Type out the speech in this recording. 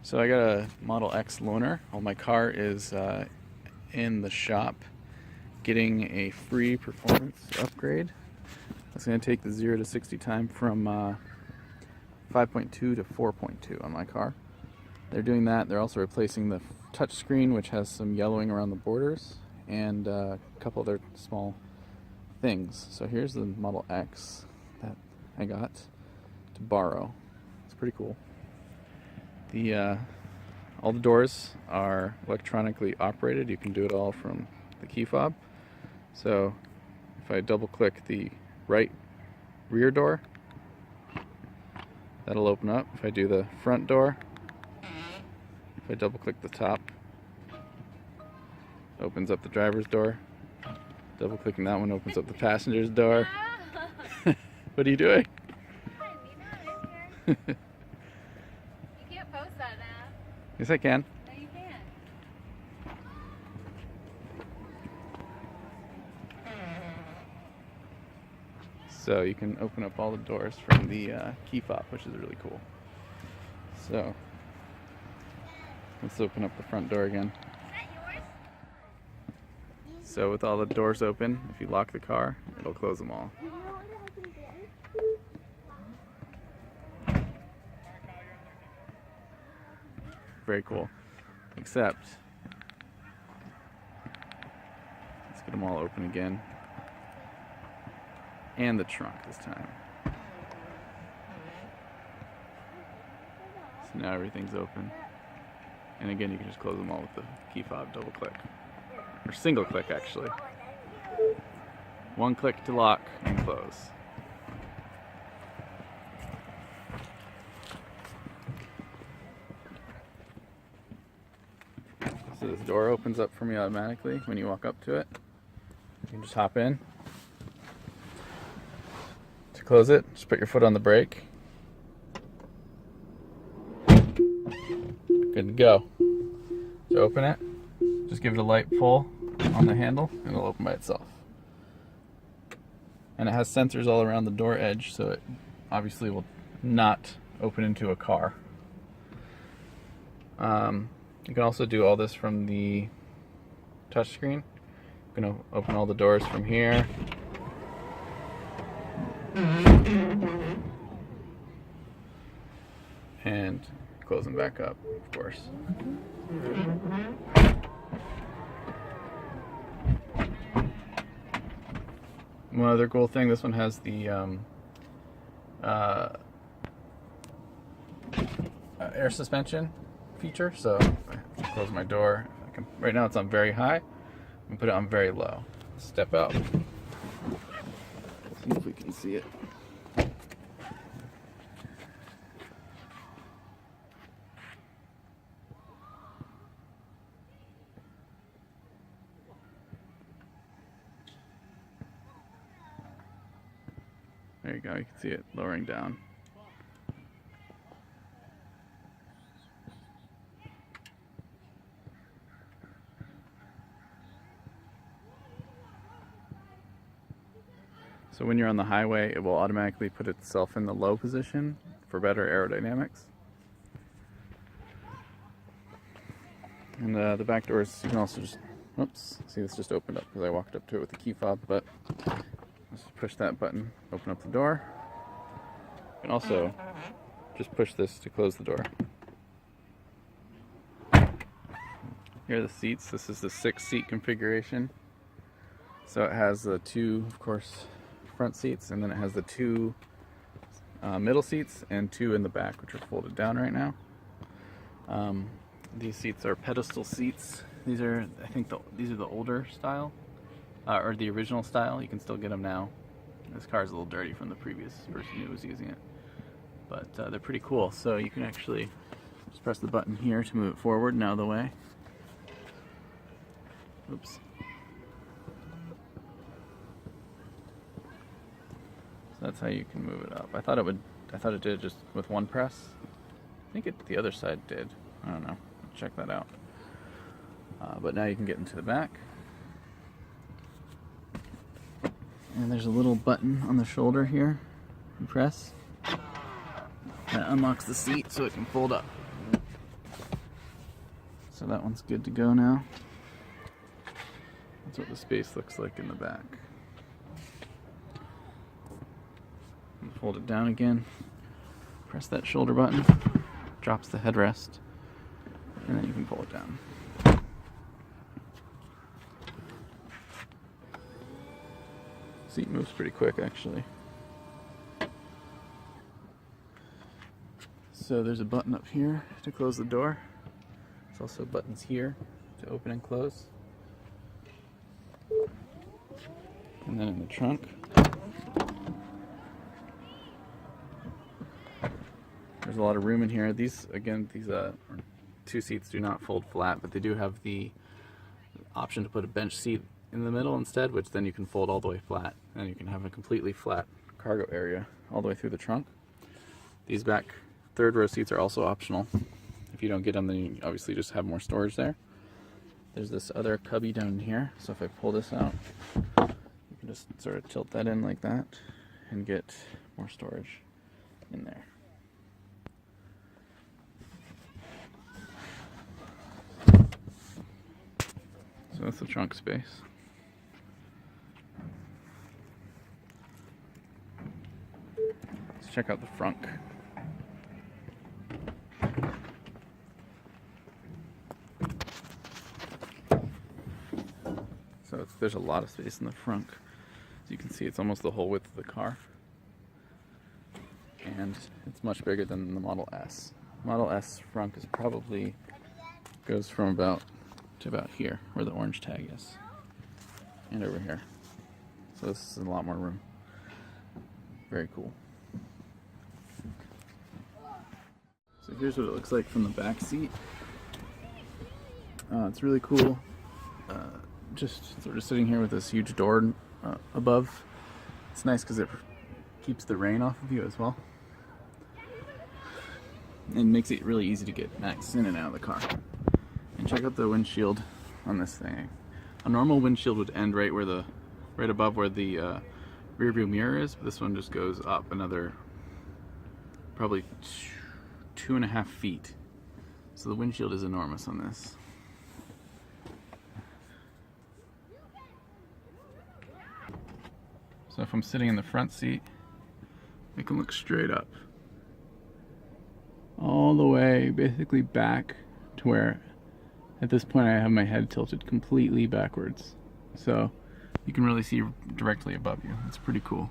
So I got a Model X loaner. Well, my car is in the shop getting a free performance upgrade. That's going to take the 0 to 60 time from 5.2 to 4.2 on my car. They're doing that. They're also replacing the touch screen, which has some yellowing around the borders, and a couple other small things. So here's the Model X that I got to borrow. It's pretty cool. All the doors are electronically operated. You can do it all from the key fob. So if I double click the right rear door, that'll open up. If I do the front door, if I double click the top, opens up the driver's door. Double clicking that one opens up the passenger's door. What are you doing? You can't post that now. Yes, I can. No, you can't. So you can open up all the doors from the key fob, which is really cool. So let's open up the front door again. Is that yours? So with all the doors open, if you lock the car, it'll close them all. Very cool. Except, let's get them all open again. And the trunk this time. So now everything's open. And again, you can just close them all with the key fob, double click. Or single click, actually. One click to lock and close. So this door opens up for me automatically when you walk up to it. You can just hop in. To close it, just put your foot on the brake. Good to go. To open it, just give it a light pull on the handle and it'll open by itself. And it has sensors all around the door edge, so it obviously will not open into a car. You can also do all this from the touchscreen. I'm going to open all the doors from here. And close them back up, of course. One other cool thing, this one has the air suspension feature, so if I close my door, right now it's on very high, I'm gonna put it on very low. Step out. See if we can see it. There you go, you can see it lowering down. So when you're on the highway, it will automatically put itself in the low position for better aerodynamics. And the back doors, you can also just, oops, see this just opened up because I walked up to it with the key fob, but just push that button, open up the door. You can also just push this to close the door. Here are the seats. This is the 6-seat configuration. So it has the 2, of course, front seats, and then it has the 2 middle seats and 2 in the back, which are folded down right now. These seats are pedestal seats. These are, I think, these are the older style, or the original style. You can still get them now. This car is a little dirty from the previous person who was using it, but they're pretty cool. So you can actually just press the button here to move it forward and out of the way. Oops. So that's how you can move it up. I thought it did just with one press. I think the other side did. I don't know. Check that out. But now you can get into the back. And there's a little button on the shoulder here. You press. That unlocks the seat so it can fold up. So that one's good to go now. That's what the space looks like in the back. And fold it down again. Press that shoulder button. Drops the headrest. And then you can pull it down. Seat moves pretty quick, actually. So there's a button up here to close the door. There's also buttons here to open and close. And then in the trunk, there's a lot of room in here. These two seats do not fold flat, but they do have the option to put a bench seat in the middle instead, which then you can fold all the way flat, and you can have a completely flat cargo area all the way through the trunk. These back third row seats are also optional. If you don't get them, then you obviously just have more storage there. There's this other cubby down here, so if I pull this out, you can just sort of tilt that in like that and get more storage in there. So that's the trunk space. Let's check out the front. So there's a lot of space in the front. As you can see, it's almost the whole width of the car. And it's much bigger than the Model S. Model S front is probably goes from about to about here, where the orange tag is. And over here. So this is a lot more room. Very cool. So here's what it looks like from the back seat. It's really cool. Just sort of sitting here with this huge door above. It's nice because it keeps the rain off of you as well. And makes it really easy to get access in and out of the car. And check out the windshield on this thing. A normal windshield would end right above where the rear view mirror is, but this one just goes up another probably 2.5 feet. So the windshield is enormous on this. So if I'm sitting in the front seat, I can look straight up. All the way basically back to where at this point I have my head tilted completely backwards. So you can really see directly above you. It's pretty cool.